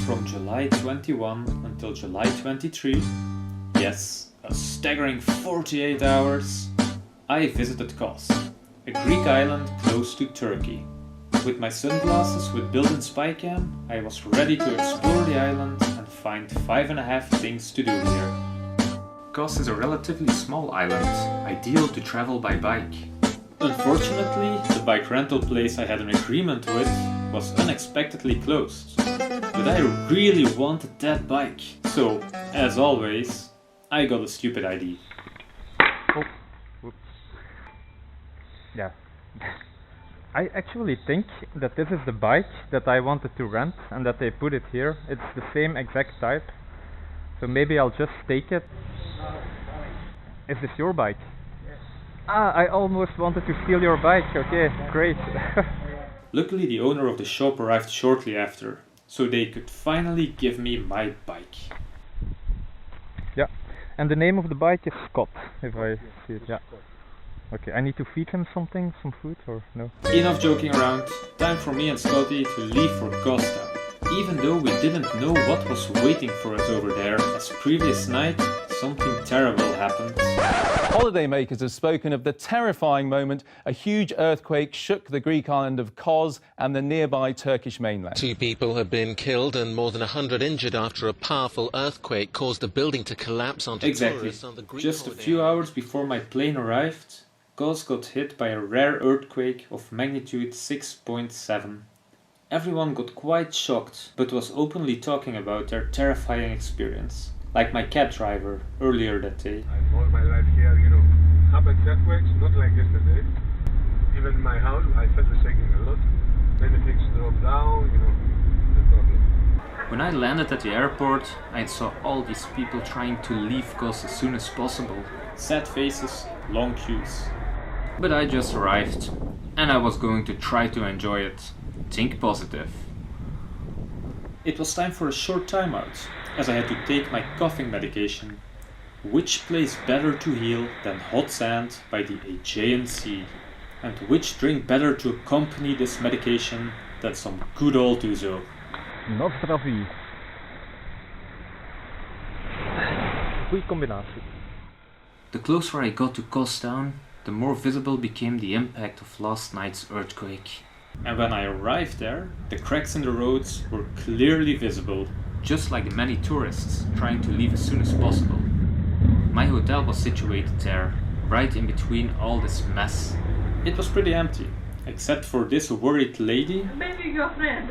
from July 21 until July 23, yes, a staggering 48 hours, I visited Kos, a Greek island close to Turkey. With my sunglasses with built-in spy cam, I was ready to explore the island and find 5.5 things to do here. Kos is a relatively small island, ideal to travel by bike. Unfortunately, the bike rental place I had an agreement with was unexpectedly closed. But I really wanted that bike, so, as always, I got a stupid idea. Oh, whoops. Yeah. I actually think that this is the bike that I wanted to rent and that they put it here. It's the same exact type. So maybe I'll just take it. Is this your bike? Yes. Ah, I almost wanted to steal your bike. Okay, great. Luckily the owner of the shop arrived shortly after, so they could finally give me my bike. Yeah, and the name of the bike is Scott, if I see it, yeah. Okay, I need to feed him something, some food, or no? Enough joking around, time for me and Scotty to leave for Costa. Even though we didn't know what was waiting for us over there, as previous night, something terrible happened. Holidaymakers have spoken of the terrifying moment a huge earthquake shook the Greek island of Kos and the nearby Turkish mainland. 2 people have been killed and more than 100 injured after a powerful earthquake caused a building to collapse onto tourists on the Greek Just a few hours before my plane arrived, Kos got hit by a rare earthquake of magnitude 6.7. Everyone got quite shocked, but was openly talking about their terrifying experience. Like my cab driver earlier that day. I've all my life here, happened earthquakes, not like yesterday. Even in my house, I felt the shaking a lot. Many things dropped down, the problem. When I landed at the airport, I saw all these people trying to leave Kos as soon as possible. Sad faces, long queues. But I just arrived, and I was going to try to enjoy it. Think positive. It was time for a short timeout, as I had to take my coughing medication. Which place better to heal than hot sand by the Aegean Sea? And which drink better to accompany this medication than some good old ouzo? Nostravie. Goeie combinatie. The closer I got to Kos town, the more visible became the impact of last night's earthquake. And when I arrived there, the cracks in the roads were clearly visible, just like the many tourists trying to leave as soon as possible. My hotel was situated there, right in between all this mess. It was pretty empty, except for this worried lady Maybe your friend,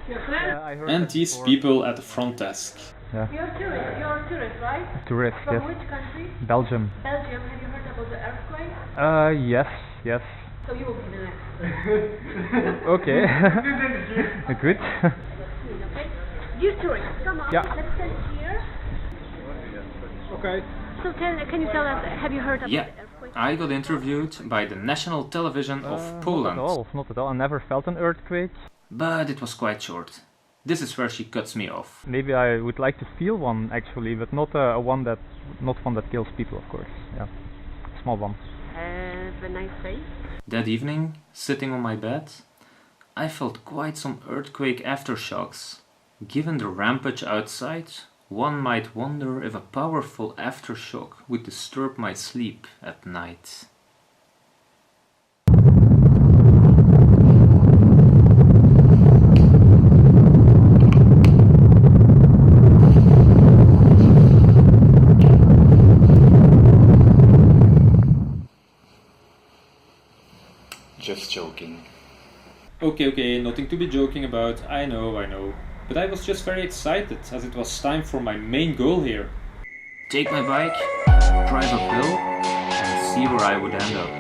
Your friend? and these people at the front desk. Yeah. You're a tourist, right? Tourist, From yes. which country? Belgium. Belgium. Have you heard about the earthquake? Yes. So you will be the next. Okay. Good. Okay? Dear tourists, come on, Yeah. let's stand here. Okay. So can you tell us, have you heard about Yeah, the earthquake? I got interviewed by the national television of Poland. Not at all. I never felt an earthquake. But it was quite short. This is where she cuts me off. Maybe I would like to feel one actually, but not one that kills people, of course. Yeah, small one. Have a nice day. That evening, sitting on my bed, I felt quite some earthquake aftershocks. Given the rampage outside, one might wonder if a powerful aftershock would disturb my sleep at night. Just joking. Okay, nothing to be joking about, I know. But I was just very excited, as it was time for my main goal here. Take my bike, drive uphill, and see where I would end up.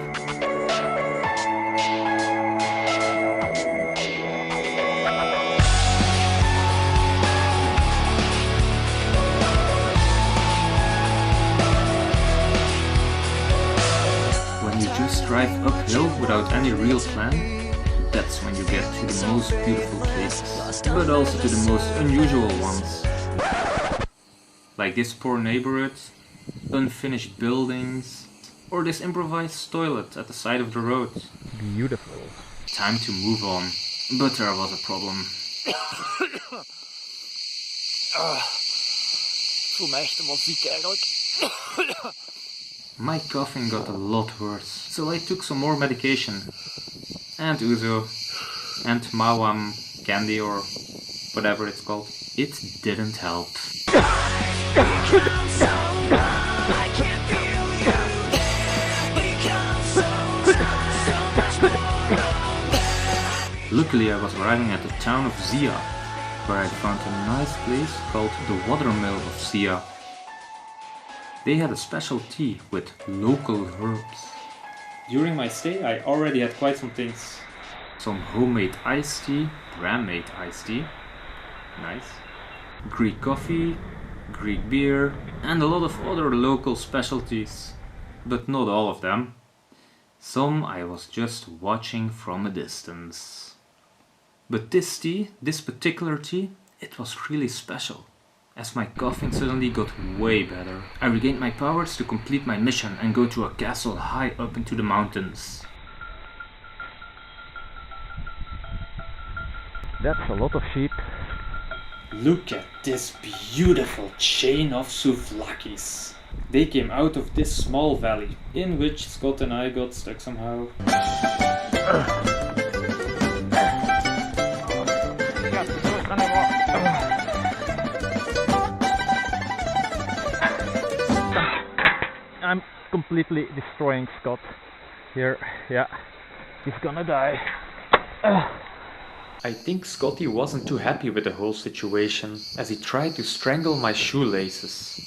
When you just drive uphill without any real plan, that's when you get to the most beautiful places, but also to the most unusual ones. Like this poor neighborhood, unfinished buildings, or this improvised toilet at the side of the road. Beautiful. Time to move on, but there was a problem. voel me echt wel ziek eigenlijk. My coughing got a lot worse, so I took some more medication. And Ouzo. And Mawam candy or whatever it's called. It didn't help. Luckily I was arriving at the town of Zia, where I found a nice place called the Watermill of Zia. They had a special tea with local herbs. During my stay I already had quite some things. Some homemade iced tea, Bram-made iced tea, nice, Greek coffee, Greek beer, and a lot of other local specialties, but not all of them. Some I was just watching from a distance. But this tea, this particular tea, it was really special. As my coughing suddenly got way better, I regained my powers to complete my mission and go to a castle high up into the mountains. That's a lot of sheep. Look at this beautiful chain of souvlakis. They came out of this small valley, in which Scott and I got stuck somehow. I'm completely destroying Scott here. Yeah, he's gonna die. I think Scotty wasn't too happy with the whole situation, as he tried to strangle my shoelaces.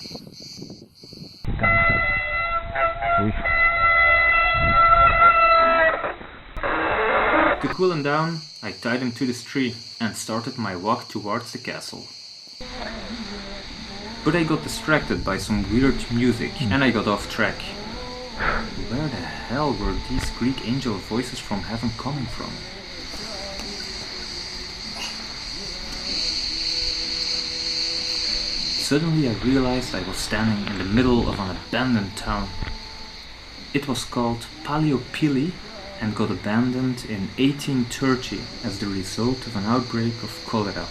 To cool him down, I tied him to this tree and started my walk towards the castle. But I got distracted by some weird music and I got off track. Where the hell were these Greek angel voices from heaven coming from? Suddenly I realized I was standing in the middle of an abandoned town. It was called Paleo Pali and got abandoned in 1830 as the result of an outbreak of cholera.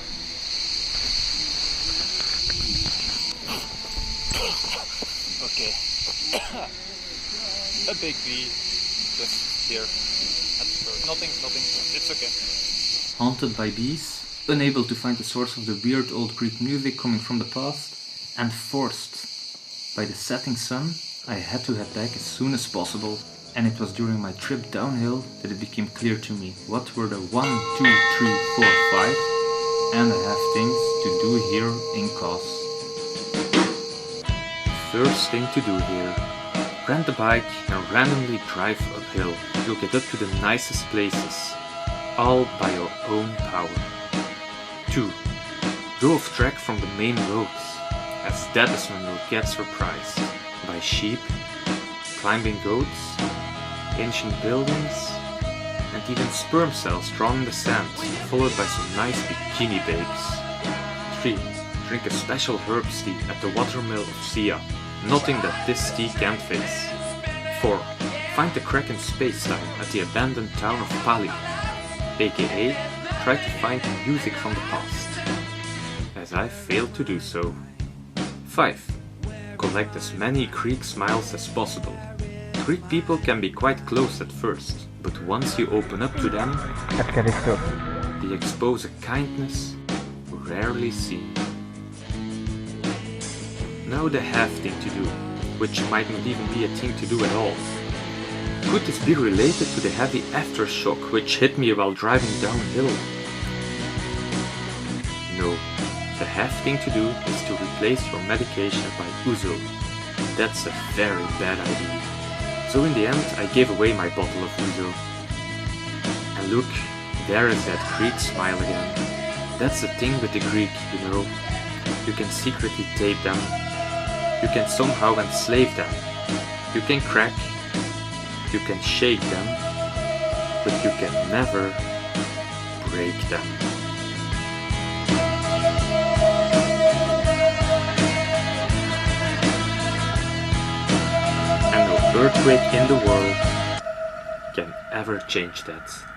Okay. A big bee just here at the start. Nothing. It's okay. Haunted by bees, unable to find the source of the weird old Greek music coming from the past, and forced by the setting sun, I had to head back as soon as possible. And it was during my trip downhill that it became clear to me what were the 1, 2, 3, 4, 5 and I have things to do here in Kos. First thing to do here, rent a bike and randomly drive uphill. You'll get up to the nicest places, all by your own power. 2. Go off track from the main roads, as that is when you'll get surprised by sheep, climbing goats, ancient buildings, and even sperm cells drawn in the sand, followed by some nice bikini babes. 3. Drink a special herbs tea at the watermill of Sia, nothing that this tea can't fix. 4. Find the crack in space-time at the abandoned town of Pali, aka try to find music from the past, as I failed to do so. 5. Collect as many Greek smiles as possible. Greek people can be quite closed at first, but once you open up to them, they expose a kindness rarely seen. Now the have thing to do, which might not even be a thing to do at all. Could this be related to the heavy aftershock which hit me while driving downhill? No, the have thing to do is to replace your medication by Ouzo. That's a very bad idea. So in the end I gave away my bottle of Ouzo. And look, there is that Greek smile again. That's the thing with the Greek, you know. You can secretly tape them. You can somehow enslave them. You can crack. You can shake them. But you can never break them. And no earthquake in the world can ever change that.